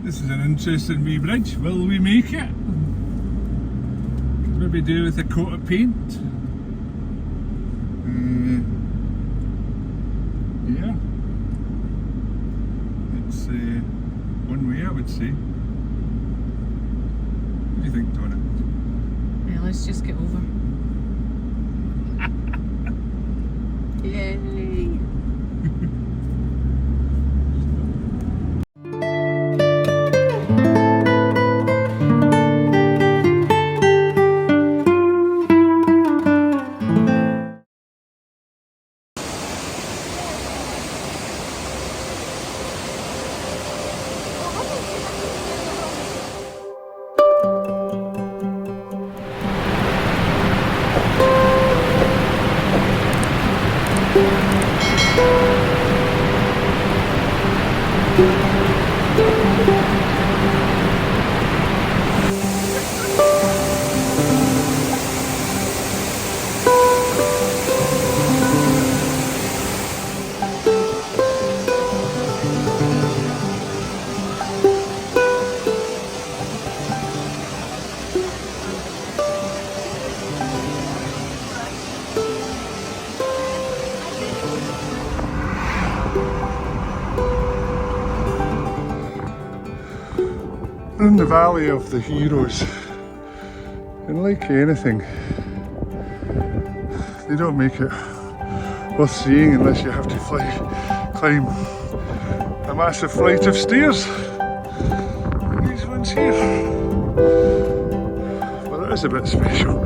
This is an interesting wee bridge. Will we make it? Could maybe do with a coat of paint. Yeah. It's one way, I would say. What do you think, Donna? Yeah, let's just get over. Yay! We're in the Valley of the Heroes, and like anything, they don't make it worth seeing unless you have to climb a massive flight of stairs. These ones here, well, it is a bit special.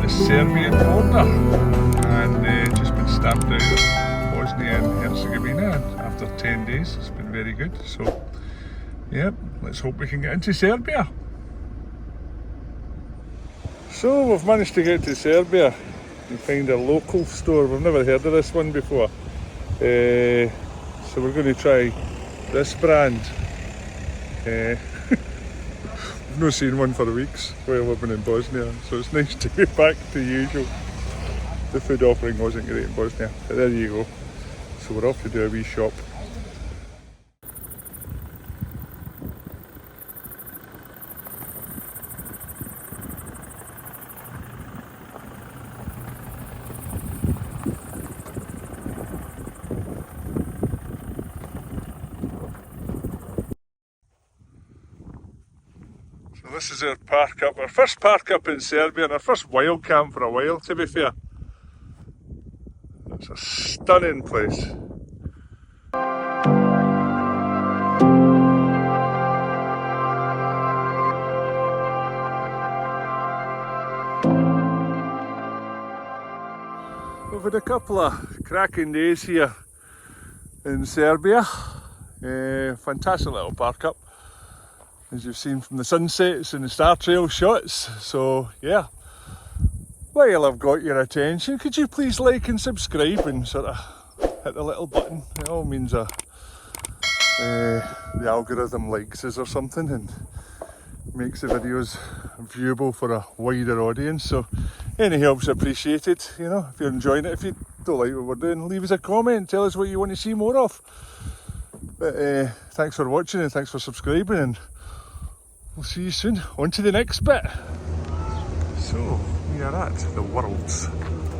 Serbian Border, and just been stamped out of Bosnia and Serbia after 10 days. It's been very good, so yeah, let's hope we can get into Serbia. So we've managed to get to Serbia and find a local store. We've never heard of this one before, so we're going to try this brand. I've not seen one for weeks while living in Bosnia, so it's nice to get back to usual. The food offering wasn't great in Bosnia, but there you go. So we're off to do a wee shop. This is our park up, our first park up in Serbia, and our first wild camp for a while, to be fair. It's a stunning place. had a couple of cracking days here in Serbia. Fantastic little park up, as you've seen from the sunsets and the star trail shots. So yeah, while I've got your attention, could you please like and subscribe and sort of hit the little button? It all means the algorithm likes us or something and makes the videos viewable for a wider audience. So any help's appreciated, you know, if you're enjoying it. If you don't like what we're doing, leave us a comment, tell us what you want to see more of. But thanks for watching and thanks for subscribing, and we'll see you soon. On to the next bit. So we are at the world's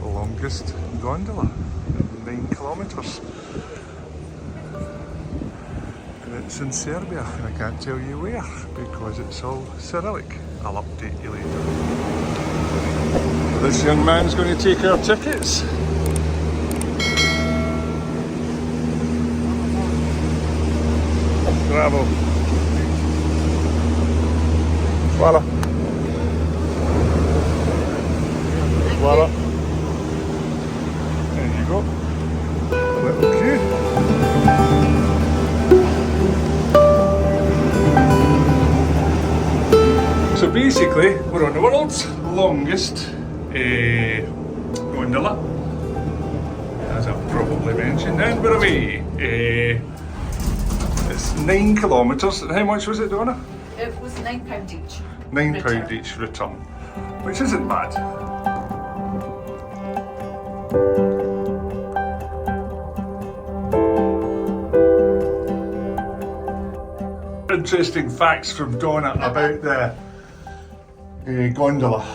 longest gondola, 9 kilometres. And it's in Serbia, and I can't tell you where because it's all Cyrillic. I'll update you later. This young man's going to take our tickets. Bravo. Voila. Voila. There you go. A little queue. So basically, we're on the world's longest gondola, as I've probably mentioned, and we're away. It's 9 kilometres, and how much was it, Donna? It was £9 each. £9 each return, which isn't bad. Interesting facts from Donna about the gondola.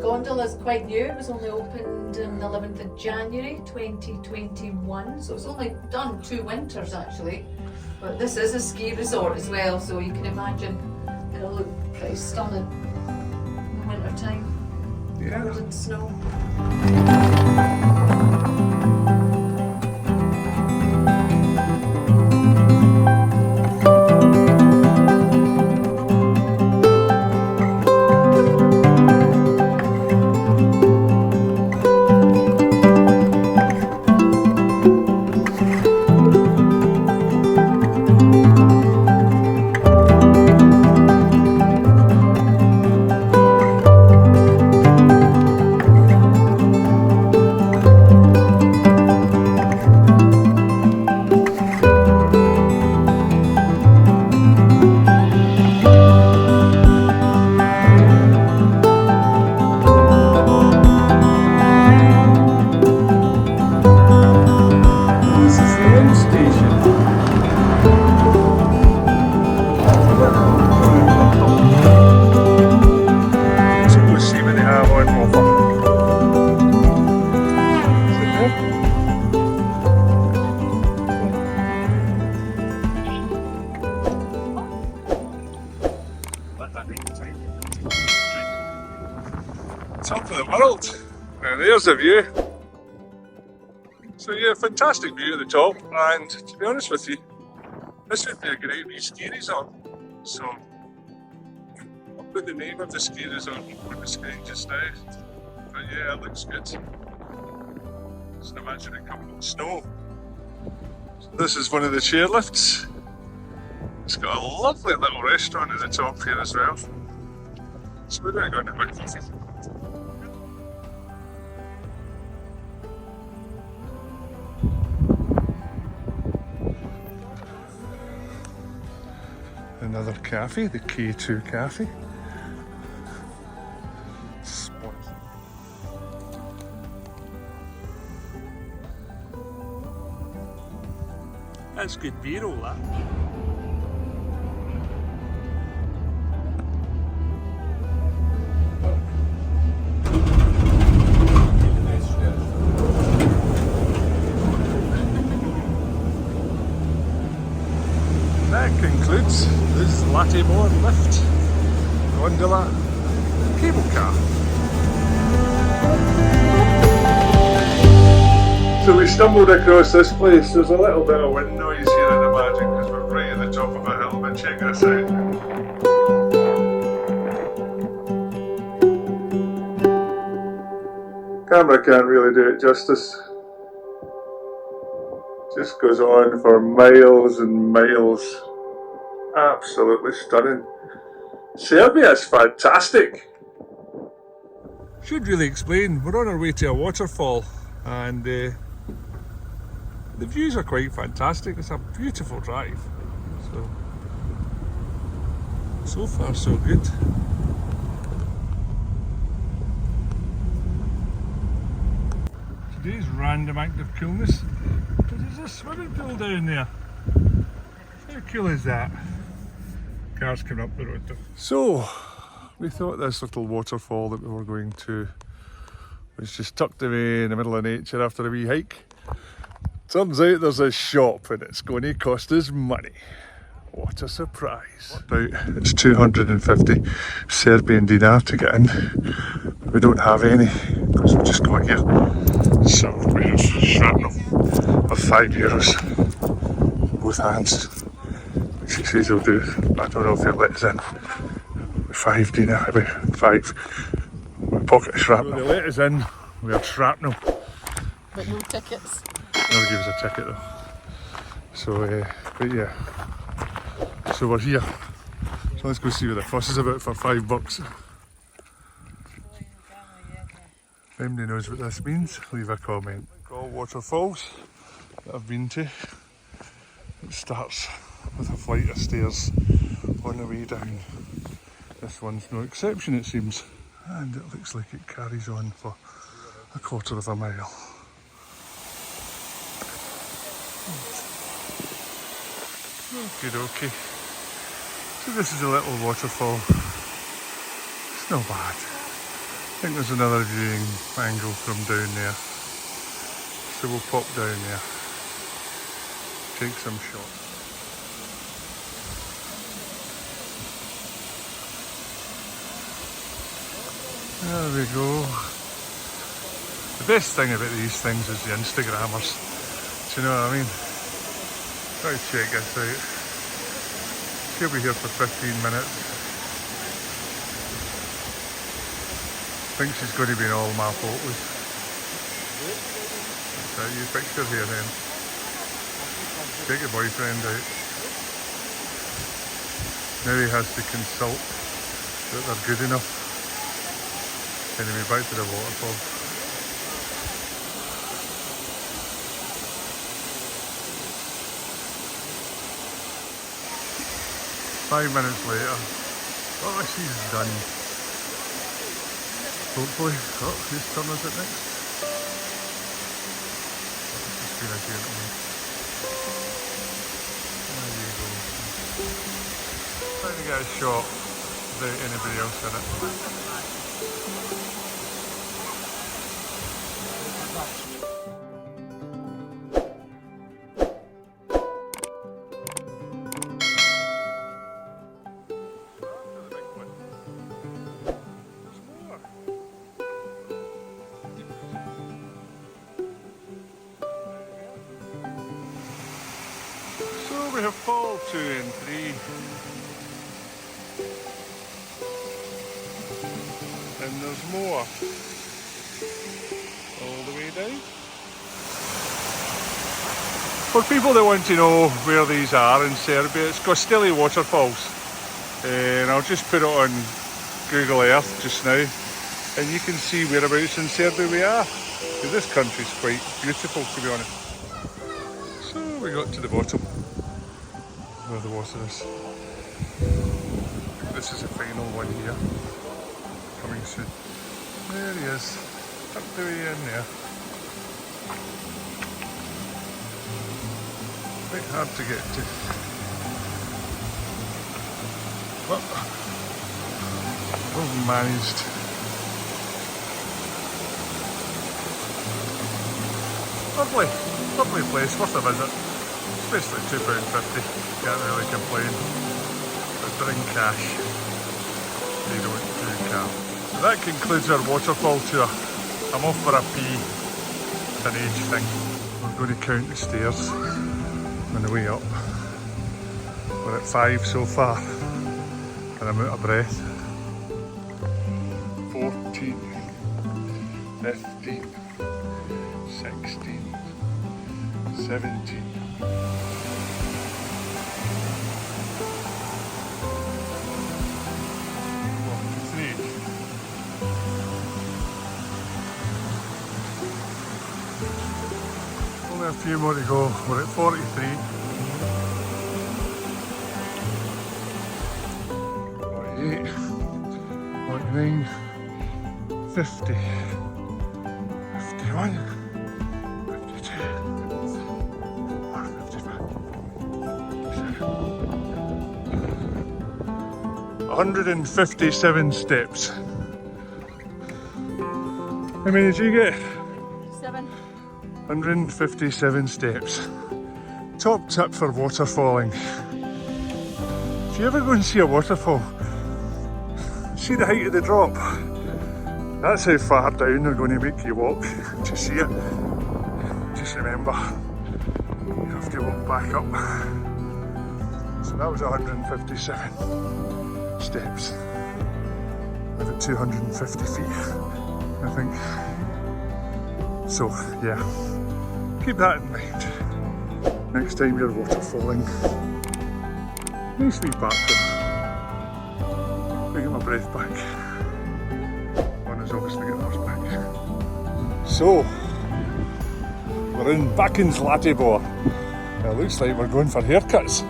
Gondola's quite new. It was only opened on the 11th of January 2021, so it's only done 2 winters actually. But this is a ski resort as well, so you can imagine it'll look pretty stunning in the winter time. Yeah. Covered in snow. Top of the world, and there's the view. So yeah, fantastic view at the top, and to be honest with you, this would be a great wee ski resort. So I'll put the name of the ski resort on the screen just now. But yeah, it looks good. Just imagine it covered in snow. So this is one of the chairlifts. It's got a lovely little restaurant at the top here as well. So we're going to go into it. Another cafe, the K2 Cafe. That's good beer, all that. That concludes the Zlatibor lift, gondola, cable car. So we stumbled across this place. There's a little bit of wind noise here, I'd imagine, because we're right at the top of a hill, but check this out. Camera can't really do it justice. Just goes on for miles and miles. Absolutely stunning. Serbia is fantastic. Should really explain, we're on our way to a waterfall and the views are quite fantastic. It's a beautiful drive. So far so good. Today's random act of coolness. There's a swimming pool down there. How cool is that? Cars coming up the road though. So, we thought this little waterfall that we were going to was just tucked away in the middle of nature after a wee hike. Turns out there's a shop and it's going to cost us money. What a surprise. It's 250 Serbian dinar to get in. We don't have any because we just got here. So we have shrapnel of €5, both hands, which he says he'll do. I don't know if he'll let us in. With 5 dinar, about 5. We pocket of shrapnel. So they let us in, we have shrapnel. But no tickets. Never gave us a ticket though. So, but yeah. So we're here. So let's go see what the fuss is about for $5. If anybody knows what this means, leave a comment. Gostlje Waterfalls that I've been to. It starts with a flight of stairs on the way down. This one's no exception it seems. And it looks like it carries on for a quarter of a mile. Okie dokie. So this is a little waterfall. It's not bad. I think there's another viewing angle from down there. So we'll pop down there. Take some shots. There we go. The best thing about these things is the Instagrammers. Do you know what I mean? Try to check this out. She'll be here for 15 minutes. I think she's going to be in all my photos. So you pictures here then. Take your boyfriend out. Now he has to consult that they're good enough. Anyway, back to the waterfall. Five minutes later. Oh, she's done. Hopefully. Oh, whose turn is it next? It's just been a gentleman. There you go. Trying to get a shot without anybody else in it. We have fall 2 and 3, and there's more all the way down. For people that want to know where these are in Serbia, it's Gostilje Waterfalls, and I'll just put it on Google Earth just now, and you can see whereabouts in Serbia we are. This country's quite beautiful, to be honest. So we got to the bottom where the water is. This is the final one here, coming soon. There he is, tucked away in there. A bit hard to get to. But we've managed. Lovely place, worth a visit. Basically £2.50, can't really complain. But bring cash, they don't do cab. So that concludes our waterfall tour. I'm off for a pee. It's an age thing. We're going to count the stairs on the way up. We're at 5 so far, and I'm out of breath. 14, 15, 16, 17. 43. Only a few more to go. We're at 43. 48, 49, 50, 51, 52, 157 steps. How many did you get? 7. 157 steps. Top tip for waterfalling. If you ever go and see a waterfall, see the height of the drop. That's how far down they're going to make you walk to see it. Just remember, you have to walk back up. So that was 157 steps. About 250 feet, I think. So yeah, keep that in mind. Next time you're waterfalling. Nice wee bathroom. Get my breath back. One is obviously getting hers back. So, we're back in Zlatibor. It looks like we're going for haircuts.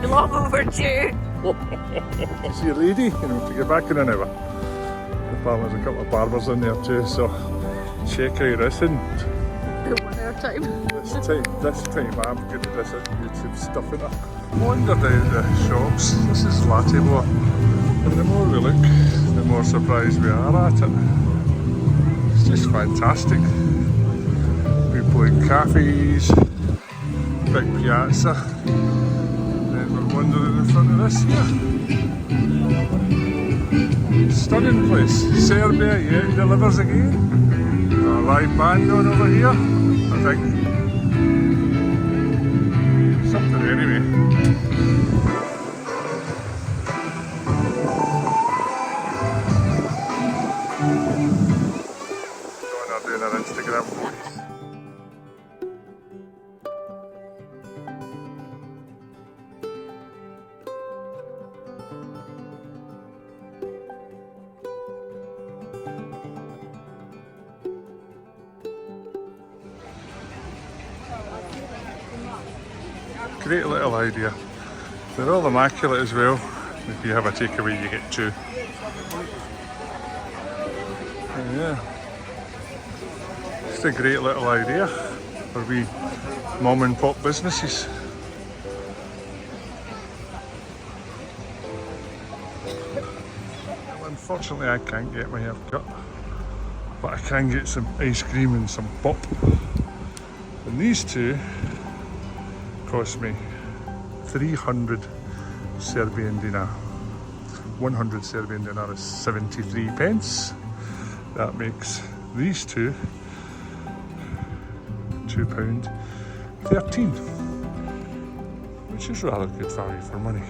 Long overdue. See you lady, you know, to get back in an hour. Apparently there's a couple of barbers in there too, so check out this and The 1 hour time. this time I'm good at this YouTube stuff in it. Wander down the shops. This is Zlatibor. And the more we look, the more surprised we are at it. It's just fantastic. People in cafes, big piazza. Then we're wandering in front of this here. Stunning place. Serbia yet delivers again. A live band on over here, I think. Something anyway. Doing our Instagram voice. Great little idea. They're all immaculate as well. If you have a takeaway, you get 2. Yeah. It's a great little idea for wee mom and pop businesses. Well, unfortunately I can't get my hair cut, but I can get some ice cream and some pop. And these two cost me 300 Serbian dinar. 100 Serbian dinar is 73 pence. That makes these two £2.13, which is rather good value for money.